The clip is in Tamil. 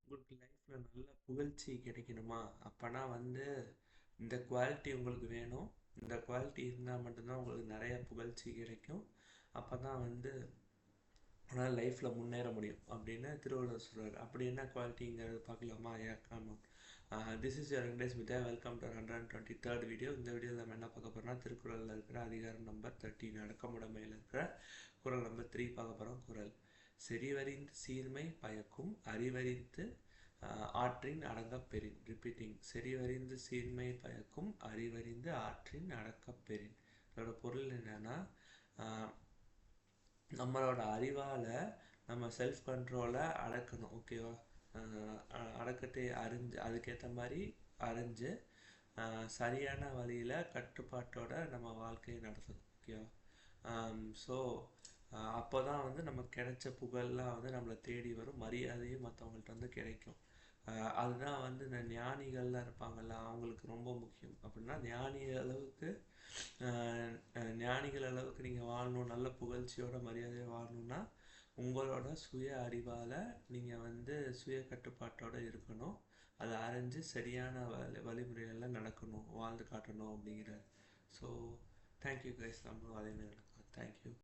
உங்களுக்கு லைஃப்பில் நல்ல புகழ்ச்சி கிடைக்கணுமா? அப்போனா வந்து இந்த குவாலிட்டி உங்களுக்கு வேணும். இந்த குவாலிட்டி இருந்தால் மட்டும்தான் உங்களுக்கு நிறைய புகழ்ச்சி கிடைக்கும். அப்போ தான் வந்து உங்களால் லைஃப்பில் முன்னேற முடியும் அப்படின்னு திருவள்ளுவர் சொல்கிறார். அப்படி என்ன குவாலிட்டிங்கிறது பார்க்கலாமா? ஆமாம். This is your Venkatesh Vidya. Welcome to 123rd video. இந்த வீடியோவில் நம்ம என்ன பார்க்க போகிறோம்னா, திருக்குறளில் இருக்கிற அதிகாரம் நம்பர் 13 அடக்கமுடைமையில் இருக்கிற குறள் நம்பர் 3 பார்க்க போகிறோம். குறள்: செறிவறிந்து சீர்மை பயக்கும் அறிவறிந்து ஆற்றின் அடங்கப் பெறின். ரிப்பீட்டிங்: செறிவறிந்து சீர்மை பயக்கும் அறிவறிந்து ஆற்றின் அடக்கப் பெறின். இதோட பொருள் என்னன்னா, நம்மளோட அறிவால் நம்ம செல்ஃப் கண்ட்ரோலை அடக்கணும். ஓகேவா? அடக்கத்தை அறிஞ்சு அதுக்கேற்ற மாதிரி அறிஞ்சு சரியான வழியில் கட்டுப்பாட்டோட நம்ம வாழ்க்கையை நடத்தணும். ஓகேவா? ஸோ அப்போ தான் வந்து நமக்கு கிடைச்ச புகழ்லாம் வந்து நம்மளை தேடி வரும், மரியாதையும் மற்றவங்கள்ட்ட வந்து கிடைக்கும். அதுதான் வந்து இந்த ஞானிகள்லாம் இருப்பாங்கள்ல, அவங்களுக்கு ரொம்ப முக்கியம். அப்படின்னா ஞானிகள் அளவுக்கு நீங்கள் வாழணும், நல்ல புகழ்ச்சியோட மரியாதையை வாழணும்னா உங்களோட சுய அறிவால் நீங்கள் வந்து சுய கட்டுப்பாட்டோடு இருக்கணும். அதை அறிஞ்சு சரியான வழிமுறைகள்லாம் நடக்கணும், வாழ்ந்து காட்டணும் அப்படிங்கிறார். So thank you guys. நம்மளும் அதே மாதிரி நடக்கும். தேங்க்யூ.